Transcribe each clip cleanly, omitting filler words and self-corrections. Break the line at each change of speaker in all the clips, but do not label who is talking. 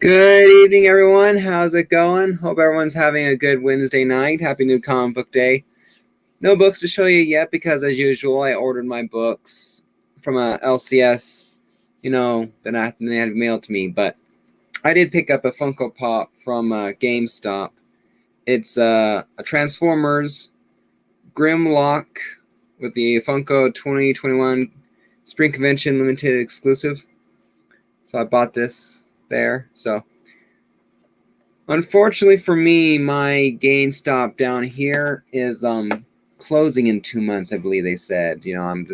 Good evening, everyone. How's it going? Hope everyone's having a good Wednesday night. Happy New Comic Book Day. No books to show you yet because, as usual, I ordered my books from a LCS, then they had mailed to me. But I did pick up a Funko Pop from GameStop. It's a Transformers Grimlock with the Funko 2021 Spring Convention Limited exclusive. So I bought this there. So unfortunately for me, my GameStop down here is closing in 2 months, I believe they said. I'm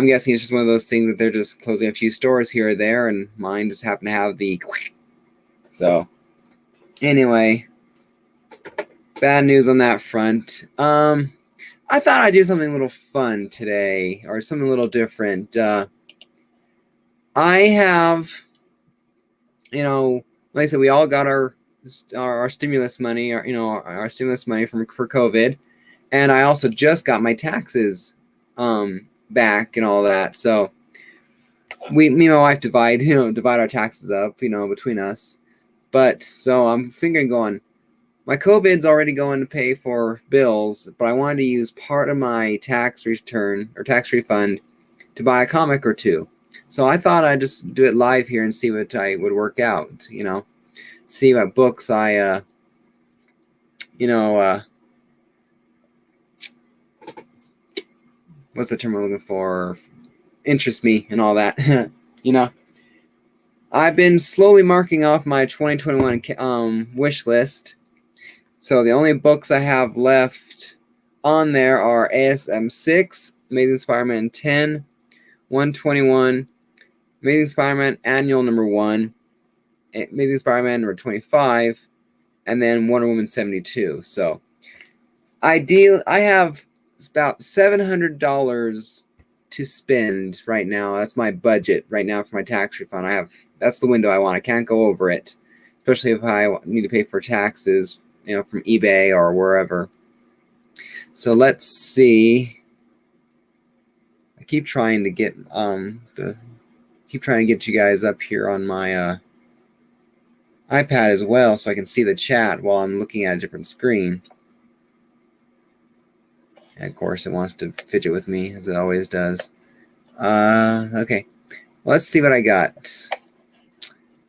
guessing it's just one of those things that they're just closing a few stores here or there, and mine just happened to have the so anyway, bad news on that front. I thought I'd do something a little fun today, or something a little different. I have, like I said, we all got our stimulus money, our stimulus money for COVID, and I also just got my taxes back and all that. So me and my wife divide our taxes up, between us. But so I'm thinking, my COVID's already going to pay for bills, but I wanted to use part of my tax return or tax refund to buy a comic or two. So I thought I'd just do it live here and see what I would work out, see what books I, what's the term I'm looking for? Interest me and all that, I've been slowly marking off my 2021 wish list. So the only books I have left on there are ASM 6, Amazing Spider-Man 10, 121, Amazing Spider-Man Annual number 1, Amazing Spider-Man number 25, and then Wonder Woman 72. So I have about $700 to spend right now. That's my budget right now for my tax refund. That's the window I want. I can't go over it, especially if I need to pay for taxes, from eBay or wherever. So let's see. I keep trying to get you guys up here on my iPad as well, so I can see the chat while I'm looking at a different screen. And of course, it wants to fidget with me, as it always does. Okay. Well, let's see what I got.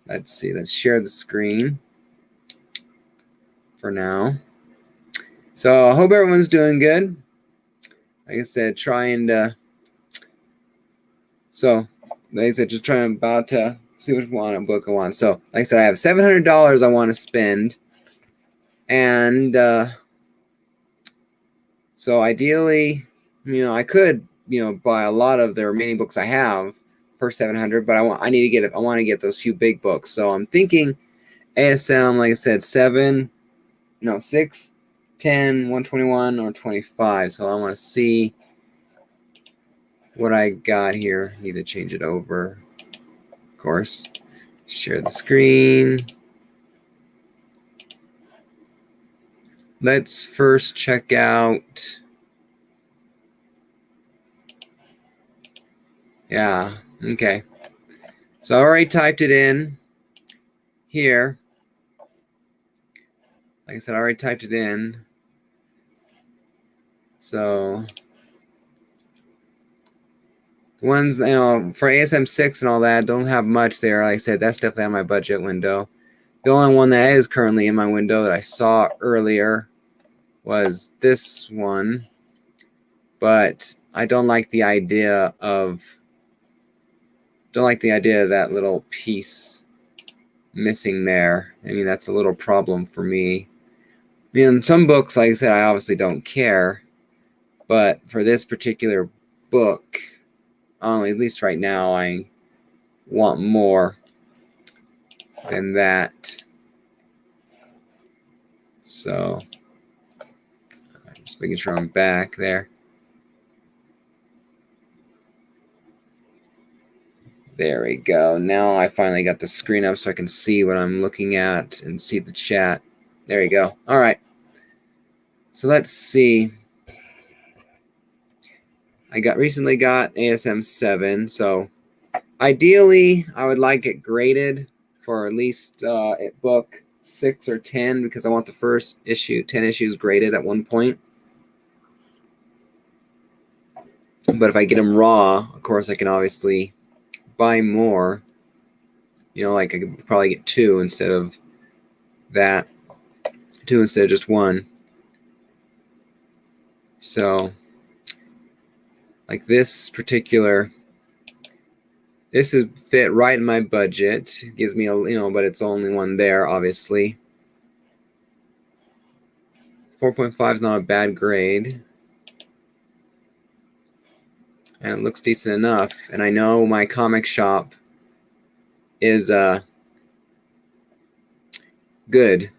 Let's see. Let's share the screen for now. So I hope everyone's doing good. Like I said, so like I said, just about to see which book I want. So like I said, I have $700 I want to spend. And so ideally, I could, buy a lot of the remaining books I have for $700, but I want to get those few big books. So I'm thinking ASM, like I said, 6, 10, 121, or 25. So I want to see what I got here. Need to change it over, of course. Share the screen. Let's first check out. Yeah, okay. So I already typed it in here. Like I said, I already typed it in. So the ones, for ASM 6 and all that, don't have much there. Like I said, that's definitely on my budget window. The only one that is currently in my window that I saw earlier was this one. But I don't like the idea of that little piece missing there. That's a little problem for me. In some books, like I said, I obviously don't care. But for this particular book, at least right now, I want more than that. So I'm just making sure I'm back there. There we go. Now I finally got the screen up so I can see what I'm looking at and see the chat. There you go. All right. So let's see. I recently got ASM 7, so ideally I would like it graded for at least book 6 or 10 because I want the first issue, 10 issues graded at one point. But if I get them raw, of course, I can obviously buy more. You know, like I could probably get 2 instead of that. 2 instead of just 1. So, like this particular, this is fit right in my budget. It gives me a, you know, but it's only one there, obviously. 4.5 is not a bad grade. And it looks decent enough. And I know my comic shop is good.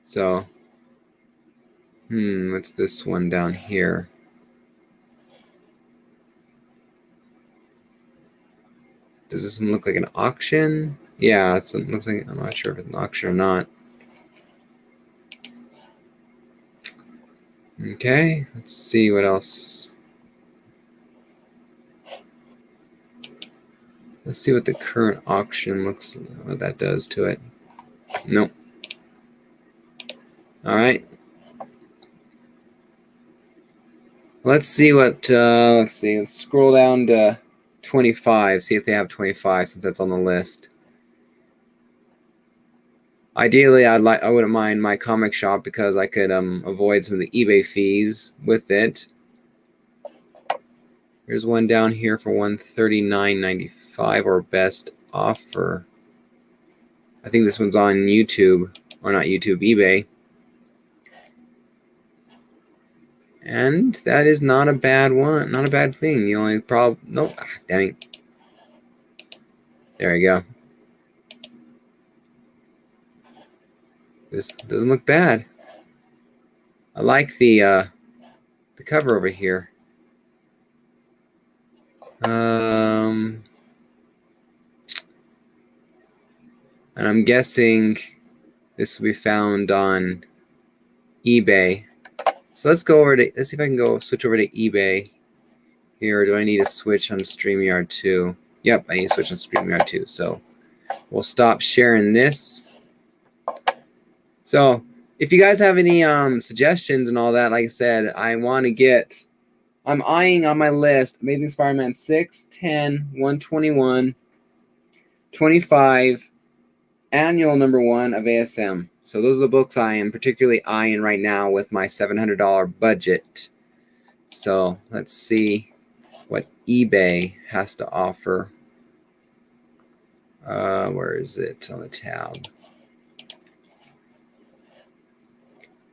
So, what's this one down here? Does this one look like an auction? Yeah, it looks like, I'm not sure if it's an auction or not. Okay, let's see what else. Let's see what the current auction looks, what that does to it. Nope. All right. Let's see what, let's see, let's scroll down to 25, see if they have 25 since that's on the list. Ideally, I wouldn't mind my comic shop because I could avoid some of the eBay fees with it. There's one down here for $139.95 or best offer. I think this one's on YouTube, or not YouTube, eBay. And that is not a bad one, not a bad thing. The only problem, nope, dang. There you go. This doesn't look bad. I like the cover over here. And I'm guessing this will be found on eBay. So let's go over to, let's see if I can switch over to eBay here. Or do I need to switch on StreamYard too? Yep, I need to switch on StreamYard too. So we'll stop sharing this. So if you guys have any suggestions and all that, like I said, I want to get, I'm eyeing on my list Amazing Spider-Man 6, 10, 121, 25, Annual #1 of ASM. So those are the books I am particularly eyeing right now with my $700 budget. So let's see what eBay has to offer. Where is it on the tab?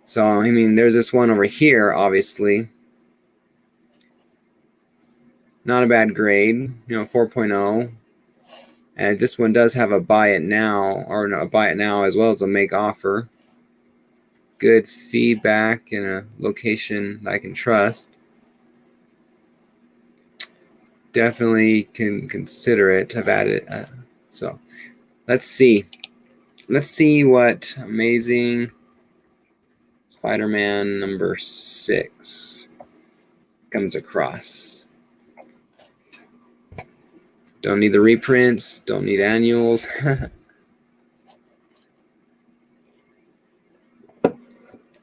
So, I mean, there's this one over here, obviously. Not a bad grade, you know, 4.0. And this one does have a buy it now, or no, a buy it now as well as a make offer. Good feedback and a location I can trust. Definitely can consider it. I've added it. So let's see. Let's see what Amazing Spider-Man #6 comes across. Don't need the reprints. Don't need annuals.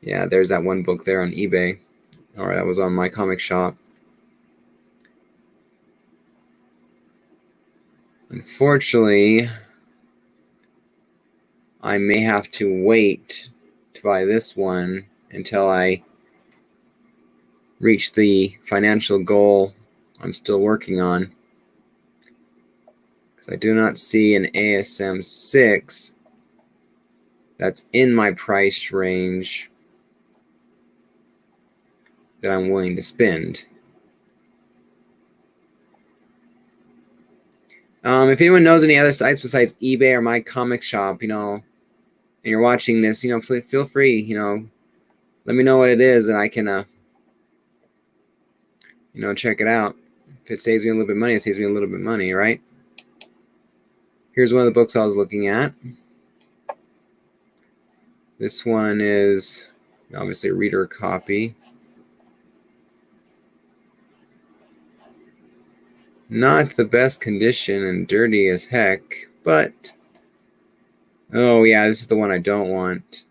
Yeah, there's that one book there on eBay. Or that was on my comic shop. Unfortunately, I may have to wait to buy this one until I reach the financial goal I'm still working on. Because I do not see an ASM 6 that's in my price range that I'm willing to spend. If anyone knows any other sites besides eBay or my comic shop, you know, and you're watching this, you know, feel free, you know, let me know what it is and I can, you know, check it out. If it saves me a little bit of money, it saves me a little bit of money, right? Here's one of the books I was looking at. This one is obviously a reader copy. Not the best condition and dirty as heck, but Oh yeah, this is the one I don't want.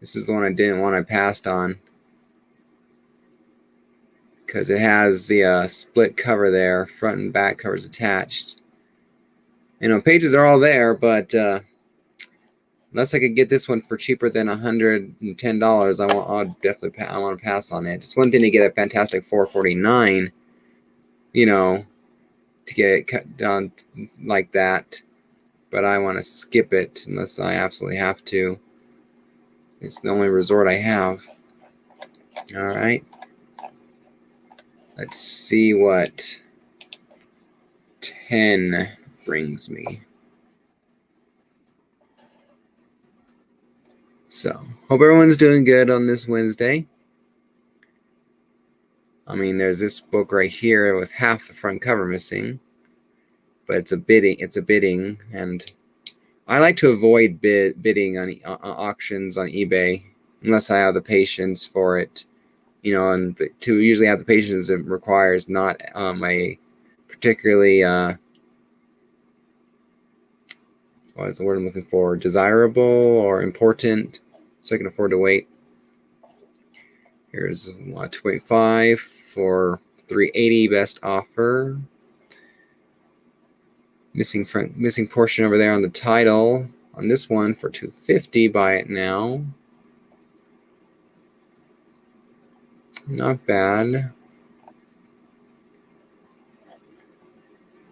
This is the one I didn't want, I passed on. Because it has the split cover there, front and back covers attached. You know, pages are all there, but unless I could get this one for cheaper than $110, I'll definitely I want to pass on it. It's one thing to get a Fantastic Four 49, you know, to get it cut down like that, but I want to skip it unless I absolutely have to. It's the only resort I have. All right. Let's see what 10 brings me. So, hope everyone's doing good on this Wednesday. I mean, there's this book right here with half the front cover missing, but it's a bidding, and I like to avoid bidding on auctions on eBay unless I have the patience for it, you know, and to usually have the patience it requires not a particularly what's the word I'm looking for, desirable or important, so I can afford to wait. Here's 2.5 for $380 best offer. Missing portion over there on the title. On this one for $250, buy it now. Not bad.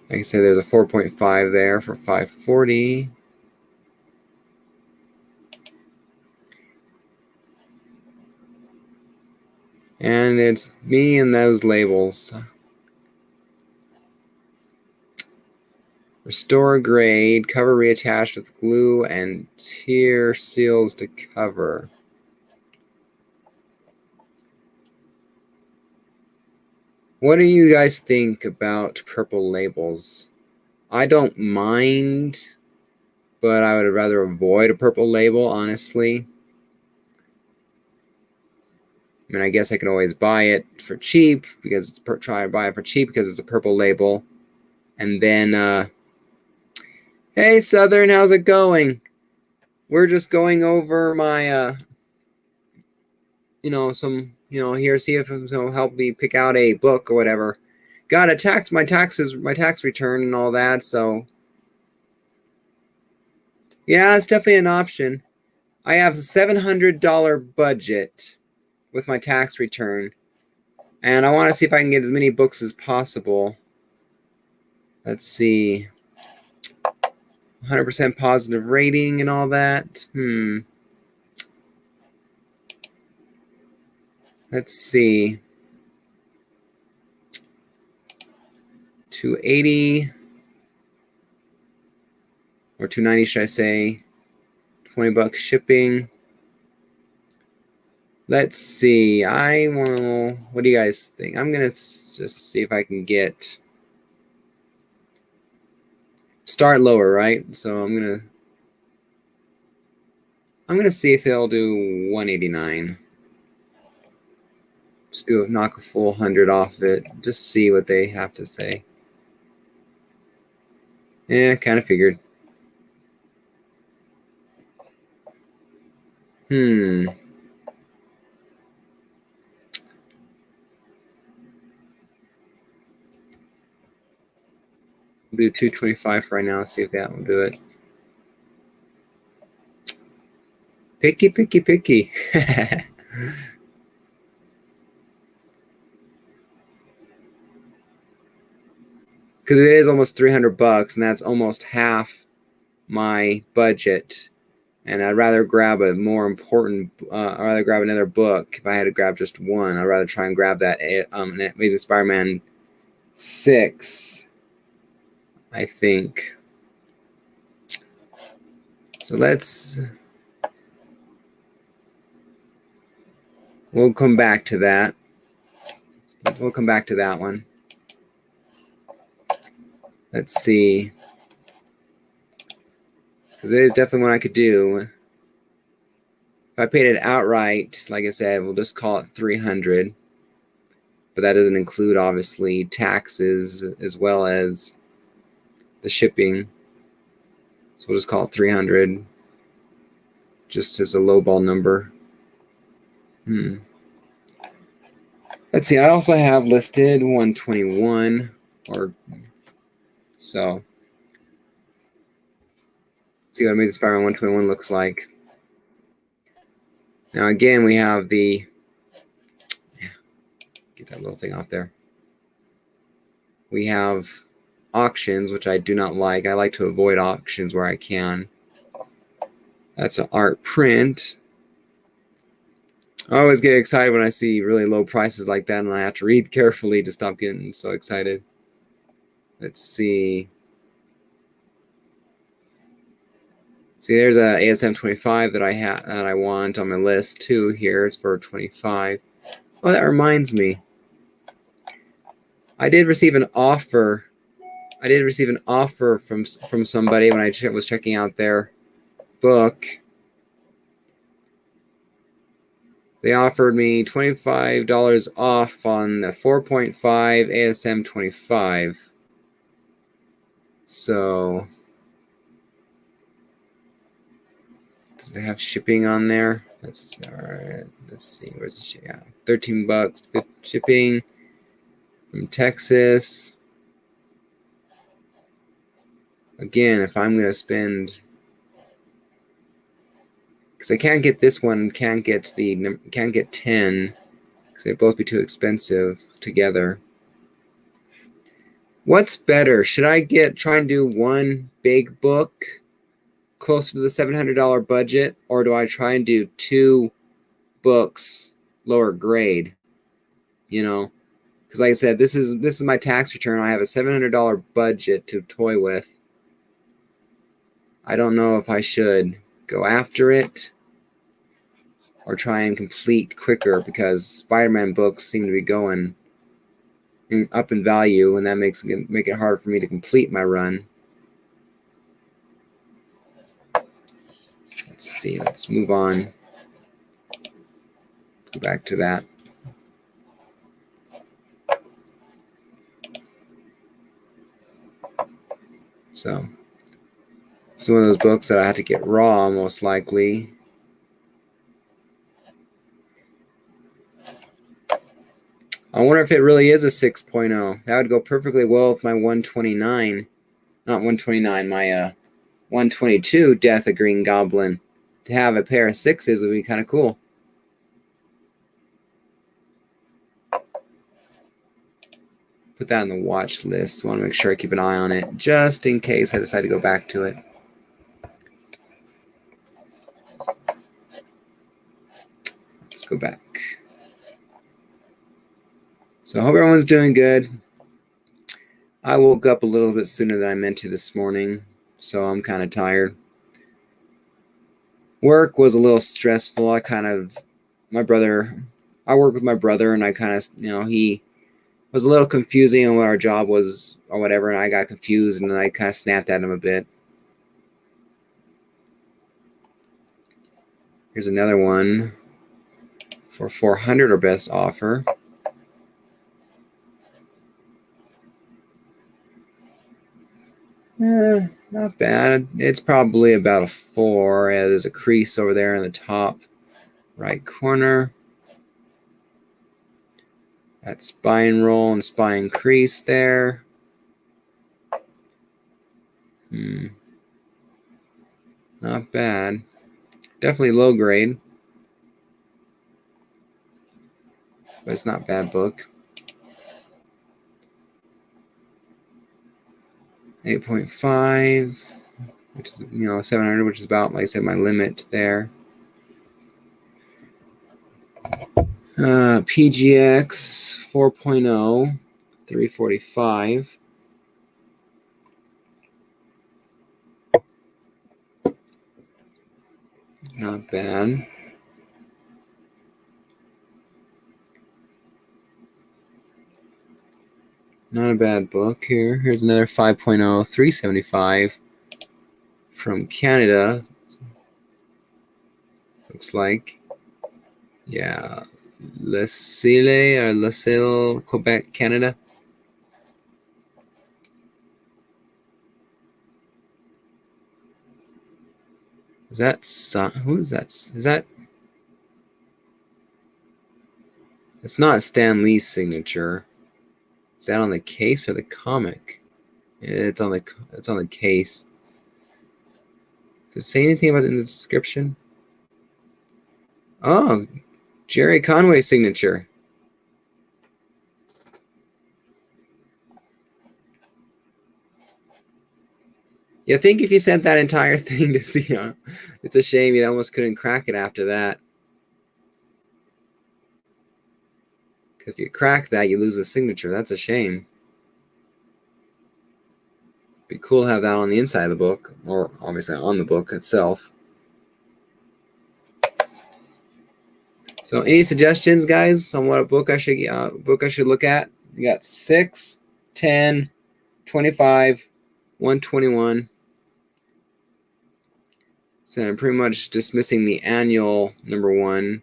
Like I said, there's a 4.5 there for $540. And it's me and those labels. Restore grade, cover reattached with glue and tear seals to cover. What do you guys think about purple labels? I don't mind, but I would rather avoid a purple label, honestly. I mean, I guess I can always buy it for cheap because it's try to buy it for cheap because it's a purple label. And then, hey Southern, how's it going? We're just going over my, you know, some, you know, here, see if it'll help me pick out a book or whatever. Got to my tax return and all that. So, yeah, it's definitely an option. I have a $700 budget with my tax return, and I want to see if I can get as many books as possible. Let's see. 100% positive rating and all that. Let's see. 280 or 290, should I say? $20 shipping. Let's see. What do you guys think? I'm gonna just see if I can get start lower, right? So I'm gonna see if they'll do 189. Just knock a full 100 off it. Just see what they have to say. Yeah, kind of figured. Do 225 for right now. See if that will do it. Picky, picky, picky. Because it is almost $300, and that's almost half my budget. And I'd rather grab a more important. I'd rather grab another book if I had to grab just one. I'd rather try and grab that Amazing Spider-Man 6. I think. So we'll come back to that. We'll come back to that one. Let's see. Because it is definitely one I could do. If I paid it outright, like I said, we'll just call it $300. But that doesn't include, obviously, taxes as well as the shipping. So we'll just call it 300, just as a lowball number. Let's see, I also have listed 121, or so. Let's see what Amazing Spider-Man 121 looks like. Now again, we have the, get that little thing off there. We have auctions, which I do not like. I like to avoid auctions where I can. That's an art print. I always get excited when I see really low prices like that, and I have to read carefully to stop getting so excited. Let's see. See, there's a ASM 25 that I want on my list too. Here it's for 25. Oh, that reminds me. I did receive an offer. I did receive an offer from somebody when I was checking out their book. They offered me $25 off on the 4.5 ASM 25. So, does it have shipping on there? Let's see. Where's the shipping? Yeah, $13 shipping from Texas. Again, if I'm going to spend, because I can't get this one, can't get 10, because they'd both be too expensive together. What's better? Should I try and do one big book closer to the $700 budget, or do I try and do two books lower grade? You know, because like I said, this is my tax return. I have a $700 budget to toy with. I don't know if I should go after it or try and complete quicker, because Spider-Man books seem to be going up in value, and that make it hard for me to complete my run. Let's see. Let's move on. Let's go back to that. So, it's one of those books that I had to get raw, most likely. I wonder if it really is a 6.0. That would go perfectly well with my 129. Not 129, my 122 Death of Green Goblin. To have a pair of 6s would be kind of cool. Put that on the watch list. Want to make sure I keep an eye on it, just in case I decide to go back to it. Let's go back. So I hope everyone's doing good. I woke up a little bit sooner than I meant to this morning, so I'm kind of tired. Work was a little stressful. I work with my brother, and I kind of, he was a little confusing on what our job was or whatever, and I got confused, and I kind of snapped at him a bit. Here's another one for 400 or best offer. Not bad. It's probably about a 4. Yeah, there's a crease over there in the top right corner. That spine roll and spine crease there. Not bad. Definitely low grade, but it's not a bad book. 8.5, which is 700, which is about, like I said, my limit there. PGX 4.0, 345. Not bad. Not a bad book here. Here's another 5.0, 375 from Canada. Looks like. Yeah. LaSalle, Quebec, Canada. Is that who is that? Is that? It's not Stan Lee's signature. Is that on the case or the comic? It's on the case. Does it say anything about it in the description? Oh, Jerry Conway's signature. You think if you sent that entire thing to see, it's a shame you almost couldn't crack it after that. If you crack that, you lose the signature. That's a shame. Be cool to have that on the inside of the book, or obviously on the book itself. So, any suggestions, guys, on what book I should look at? You got 6, 10, 25, 121. So I'm pretty much dismissing the annual number 1.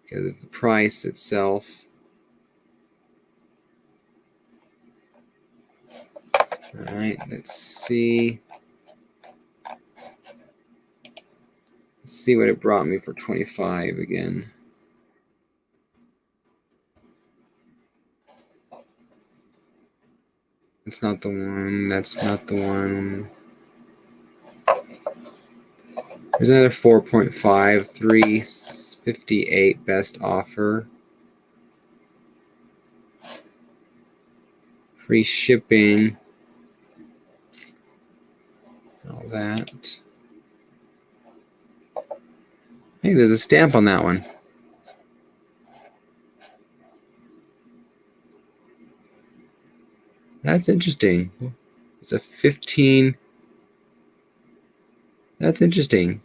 Because the price itself. All right, let's see. Let's see what it brought me for 25 again. That's not the one. That's not the one. There's another 4.5, 358 best offer. Free shipping. All that. Hey, there's a stamp on that one. That's interesting. It's a 15. That's interesting.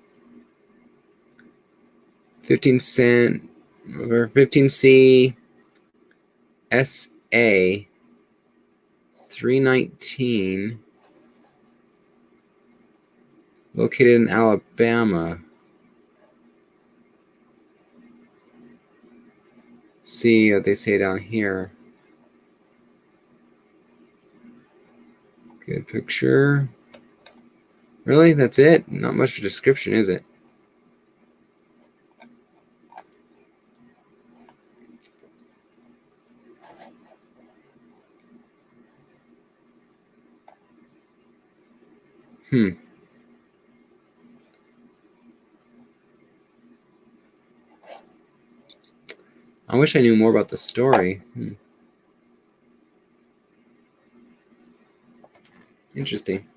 15 cent or 15C SA 319, located in Alabama. See what they say down here. Good picture. Really? That's it? Not much of a description, is it? I wish I knew more about the story. Interesting.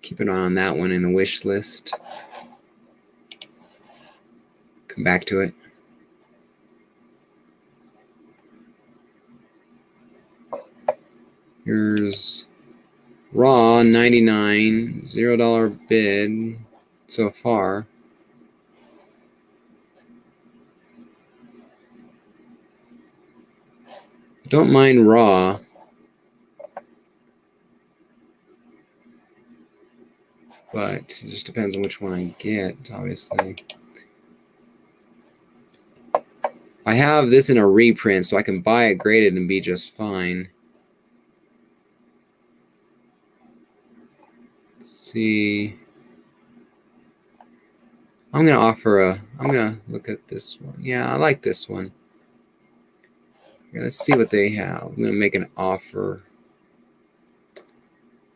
Keep an eye on that one in the wish list. Come back to it. Here's Raw 99, $0 bid so far. Don't mind Raw. But it just depends on which one I get, obviously. I have this in a reprint, so I can buy it graded and be just fine. Let's see. I'm gonna look at this one. Yeah, I like this one. Let's see what they have. I'm gonna make an offer.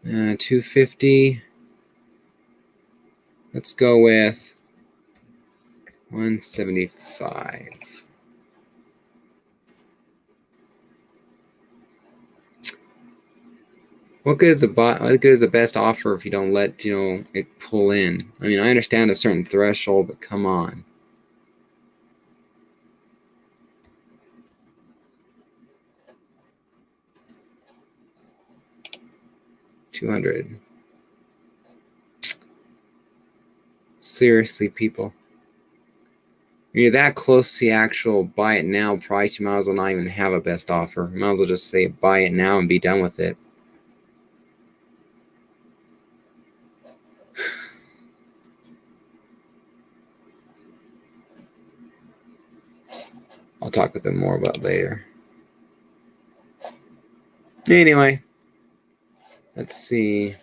250. Let's go with 175. What good is a best offer if you don't let it pull in? I mean, I understand a certain threshold, but come on. $200. Seriously, people. When you're that close to the actual buy it now price, you might as well not even have a best offer. You might as well just say buy it now and be done with it. I'll talk with them more about later. Anyway, let's see.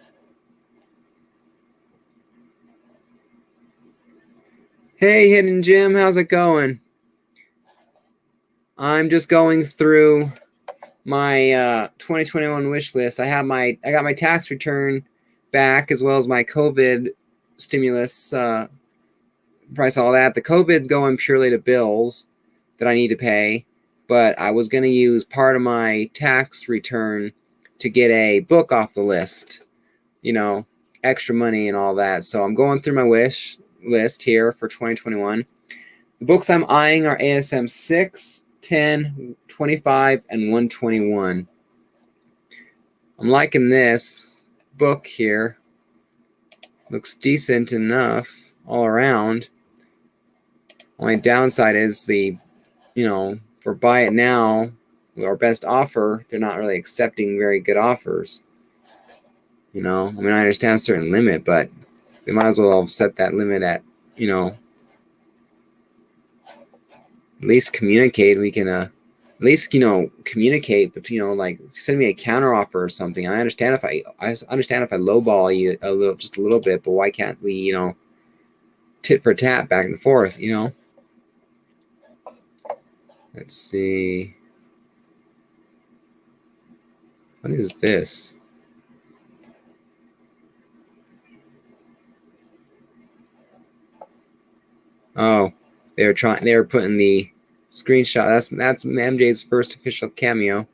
Hey, Hidden Jim, how's it going? I'm just going through my 2021 wish list. I got my tax return back, as well as my COVID stimulus price, all that. The COVID's going purely to bills that I need to pay, but I was going to use part of my tax return to get a book off the list, you know, extra money and all that. So I'm going through my wish list here for 2021. The books I'm eyeing are ASM 6, 10, 25, and 121. I'm liking this book here. Looks decent enough all around. Only downside is for buy it now, our best offer, they're not really accepting very good offers. I mean, I understand a certain limit, but they might as well set that limit at, at least communicate. We can at least communicate, but like send me a counter offer or something. I understand if I lowball you just a little bit, but why can't we tit for tat back and forth? Let's see. What is this? Oh, they were putting the screenshot. That's MJ's first official cameo.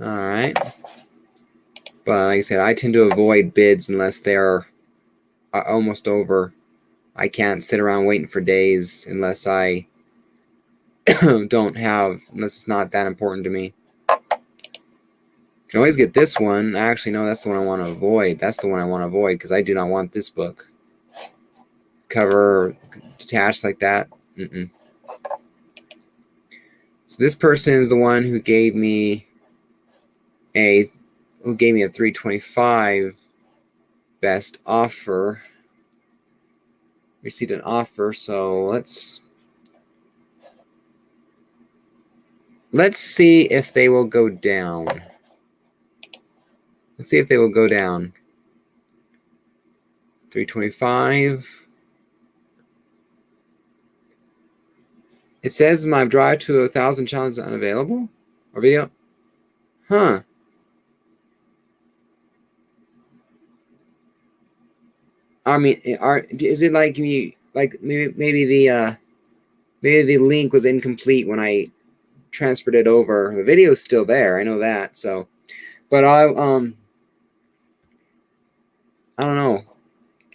All right. But like I said, I tend to avoid bids unless they're almost over. I can't sit around waiting for days unless I unless it's not that important to me. You can always get this one. I actually know that's the one I want to avoid. That's the one I want to avoid because I do not want this book. Cover detached like that. So this person is the one who gave me a 325 best offer. Received an offer, so let's see if they will go down. Let's see if they will go down. 325. It says my drive to 1,000 challenge is unavailable. Or video. Huh. I mean, is it like maybe the link was incomplete when I transferred it over? The video is still there. I know that. So, but I don't know.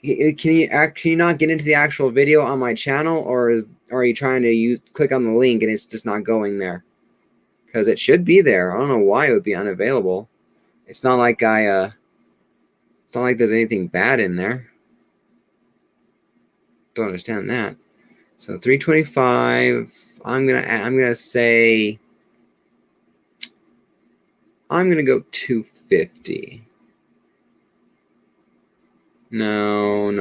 Can you not get into the actual video on my channel, or are you trying to click on the link and it's just not going there? Because it should be there. I don't know why it would be unavailable. It's not like it's not like there's anything bad in there. Don't understand that. So 325. I'm gonna say I'm gonna go 250. No.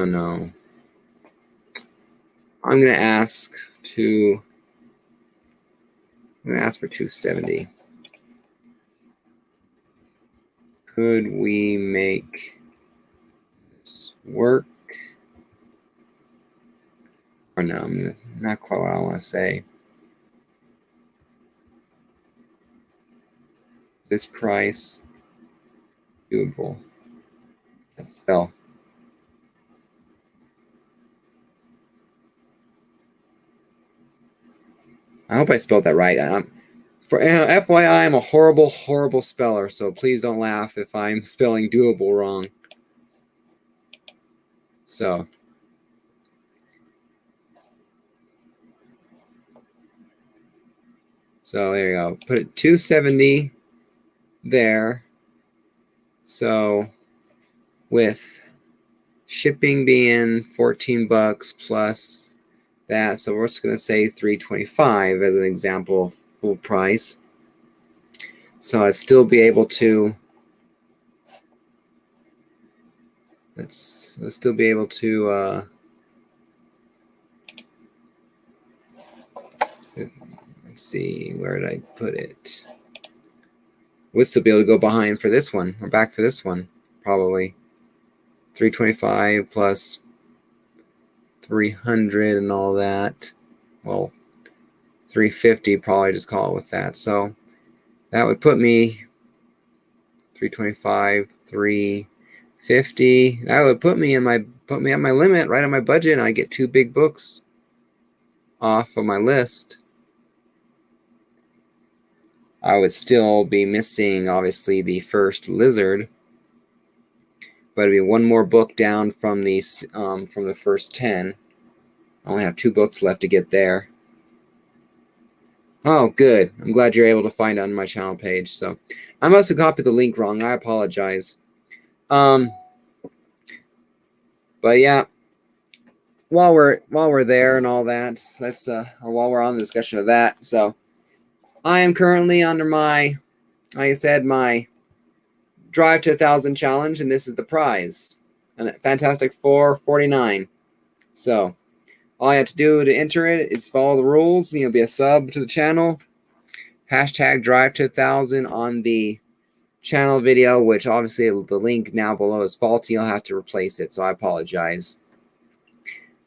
I'm gonna ask for 270. Could we make this work? Or no, not quite what I want to say. This price doable? That fell. I hope I spelled that right. For FYI, I'm a horrible speller, so please don't laugh if I'm spelling doable wrong. So there you go. Put it 270 there. So with shipping being $14 plus that, so we're just going to say 325 as an example of full price. So I'd still be able to let's still be able to see, where did I put it? Would still be able to go behind for this one, or back for this one, probably. 325 plus 300 and all that. Well, 350, probably just call it with that. So that would put me 325, 350. That would put me at my limit, right on my budget, and I get 2 big books off of my list. I would still be missing, obviously, the first Lizard, but it'd be 1 more book down from the first 10. I only have 2 books left to get there. Oh, good. I'm glad you're able to find it on my channel page. So I must have copied the link wrong. I apologize. But yeah, while we're there and all that, let's or while we're on the discussion of that, so I am currently under my, like I said, my Drive to 1,000 challenge, and this is the prize, a Fantastic Four 49. So all I have to do to enter it is follow the rules. Be a sub to the channel. Hashtag Drive to 1,000 on the channel video, which obviously the link now below is faulty. I'll have to replace it, so I apologize.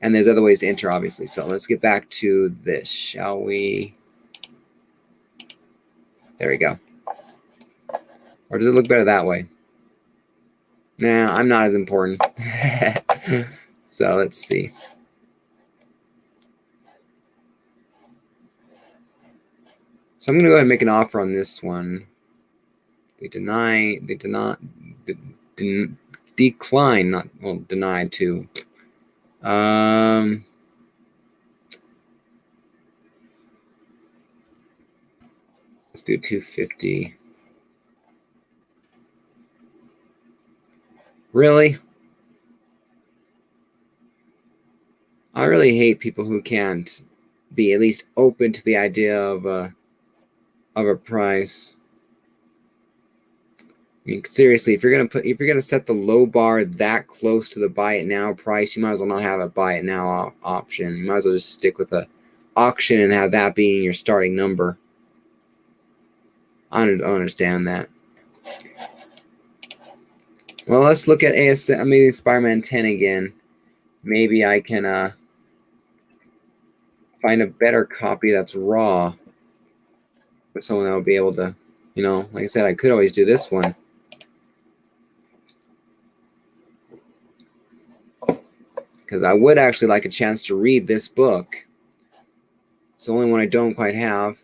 And there's other ways to enter, obviously. So let's get back to this, shall we? There we go. Or does it look better that way? Nah, I'm not as important. So let's see. So I'm going to go ahead and make an offer on this one. They did not decline, not, well, denied too. Let's do 250. Really? I really hate people who can't be at least open to the idea of a price. I mean, seriously, if you're gonna set the low bar that close to the buy it now price, you might as well not have a buy it now option. You might as well just stick with a auction and have that being your starting number. I don't understand that. Well, let's look at Spider-Man 10 again. Maybe I can find a better copy that's raw for someone that will be able to, like I said, I could always do this one. Because I would actually like a chance to read this book. It's the only one I don't quite have.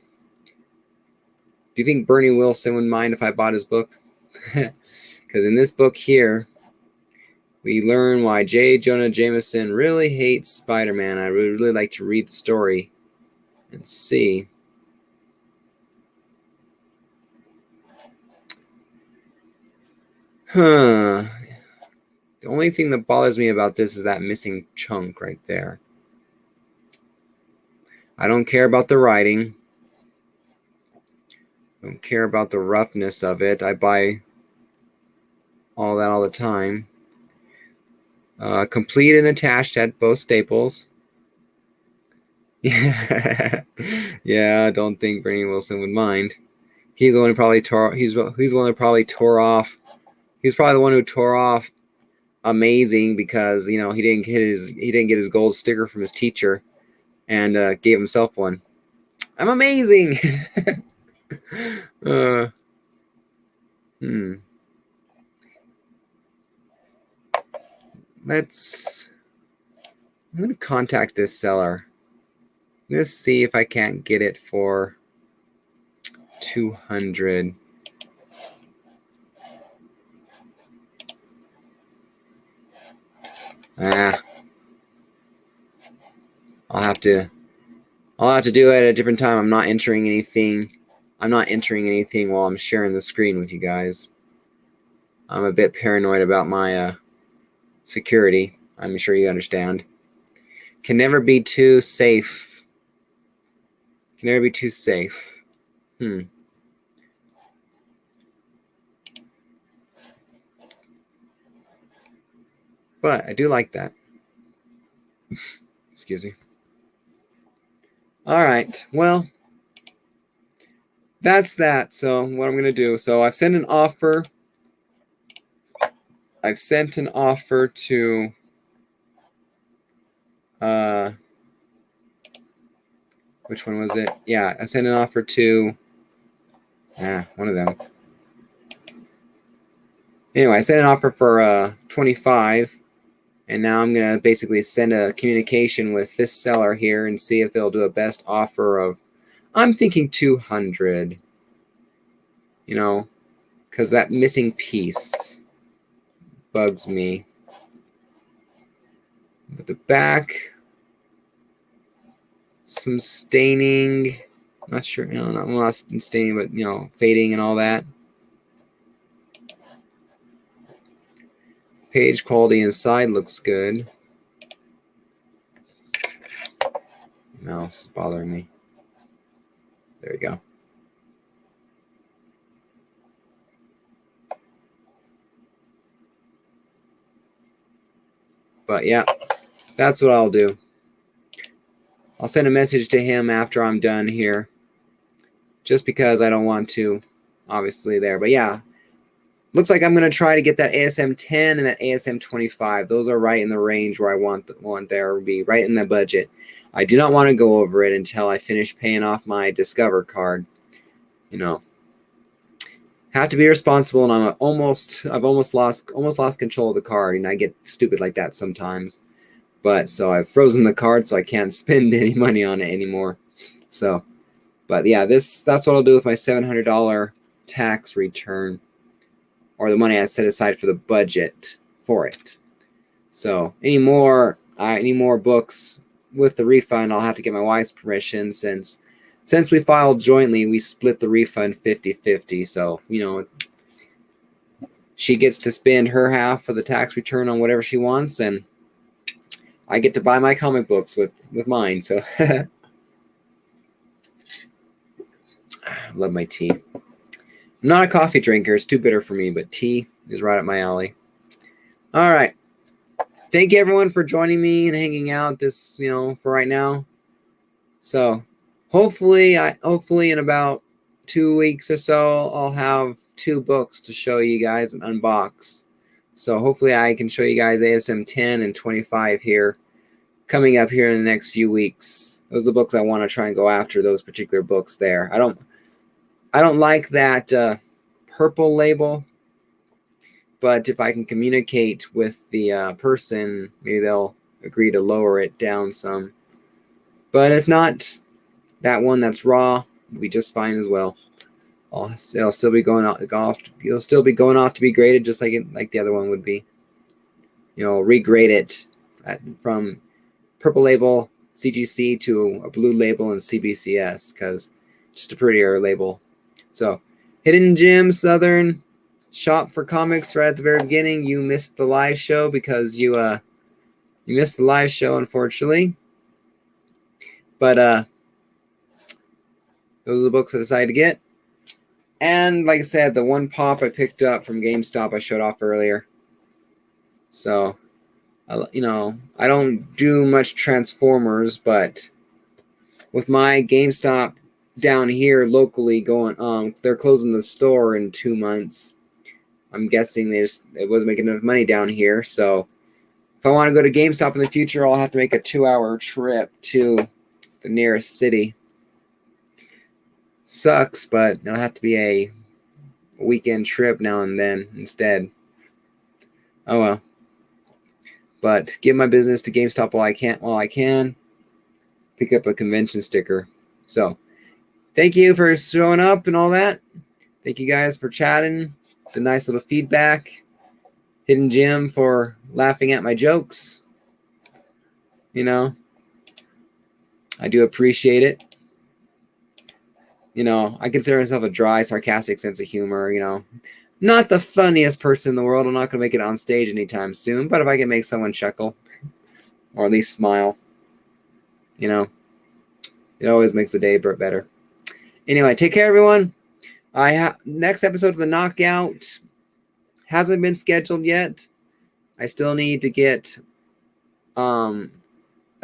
Do you think Bernie Wilson would mind if I bought his book? Because in this book here, we learn why J. Jonah Jameson really hates Spider-Man. I would really like to read the story and see. The only thing that bothers me about this is that missing chunk right there. I don't care about the writing. I don't care about the roughness of it. I buy all that all the time. Complete and attached at both staples. Yeah, I don't think Bernie Wilson would mind. He's the one who probably tore. He's the one who probably tore off. He's probably the one who tore off Amazing because he didn't get his gold sticker from his teacher, and gave himself one. I'm amazing. I'm going to contact this seller. I'm going to see if I can't get it for 200. I'll have to do it at a different time. I'm not entering anything while I'm sharing the screen with you guys. I'm a bit paranoid about my security. I'm sure you understand. Can never be too safe. Can never be too safe. But I do like that. Excuse me. All right. Well, that's that. So what I'm gonna do? So I've sent an offer. I've sent an offer to which one was it? Yeah, I sent an offer to one of them. Anyway, I sent an offer for 25, and now I'm gonna basically send a communication with this seller here and see if they'll do a best offer of. I'm thinking 200. You know, because that missing piece bugs me. But the back, some staining. I'm not sure, not staining, but fading and all that. Page quality inside looks good. Mouse is bothering me. There we go. But yeah, that's what I'll do. I'll send a message to him after I'm done here. Just because I don't want to, obviously, there. But yeah, looks like I'm going to try to get that ASM 10 and that ASM 25. Those are right in the range where I want there to be, right in the budget. I do not want to go over it until I finish paying off my Discover card. Have to be responsible, and I've almost lost control of the card, and I get stupid like that sometimes. But so I've frozen the card, so I can't spend any money on it anymore. So, but yeah, that's what I'll do with my $700 tax return, or the money I set aside for the budget for it. So any more books with the refund, I'll have to get my wife's permission since we filed jointly. We split the refund 50-50. So she gets to spend her half of the tax return on whatever she wants, and I get to buy my comic books with mine. So love my tea. I'm not a coffee drinker. It's too bitter for me, but tea is right up my alley. All right. Thank you, everyone, for joining me and hanging out this, for right now. So hopefully in about 2 weeks or so, I'll have 2 books to show you guys and unbox. So hopefully I can show you guys ASM 10 and 25 here, coming up here in the next few weeks. Those are the books I want to try and go after, those particular books there. I don't like that purple label, but if I can communicate with the person, maybe they'll agree to lower it down some. But if not, that one that's raw will be just fine as well. It'll still be going off. You'll still be going off to be graded, just like the other one would be. Regrade it from purple label CGC to a blue label in CBCS, because just a prettier label. So, Hidden Gem Southern, shop for comics right at the very beginning. You missed the live show because you missed the live show, unfortunately. But those are the books I decided to get. And like I said, the one pop I picked up from GameStop I showed off earlier. So, I don't do much Transformers, but with my GameStop down here locally going, they're closing the store in 2 months. I'm guessing it wasn't making enough money down here. So if I want to go to GameStop in the future, I'll have to make a 2-hour trip to the nearest city. Sucks, but it'll have to be a weekend trip now and then instead. Oh well. But give my business to GameStop while I can. Pick up a convention sticker. So thank you for showing up and all that. Thank you guys for chatting. The nice little feedback. Hidden Gem for laughing at my jokes. I do appreciate it. I consider myself a dry, sarcastic sense of humor, Not the funniest person in the world. I'm not going to make it on stage anytime soon. But if I can make someone chuckle, or at least smile, it always makes the day better. Anyway, take care, everyone. Next episode of The Knockout hasn't been scheduled yet. I still need to get a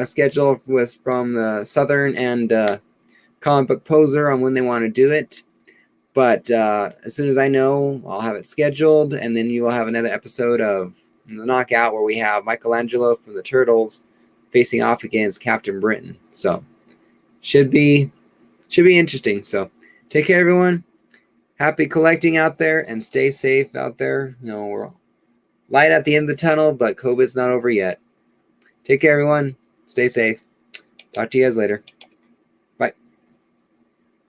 schedule from the Southern and Comic Book Poser on when they want to do it. But as soon as I know, I'll have it scheduled, and then you will have another episode of the Knockout where we have Michelangelo from the Turtles facing off against Captain Britain. So should be interesting. So take care, everyone. Happy collecting out there, and stay safe out there. We're light at the end of the tunnel, but COVID's not over yet. Take care, everyone. Stay safe. Talk to you guys later.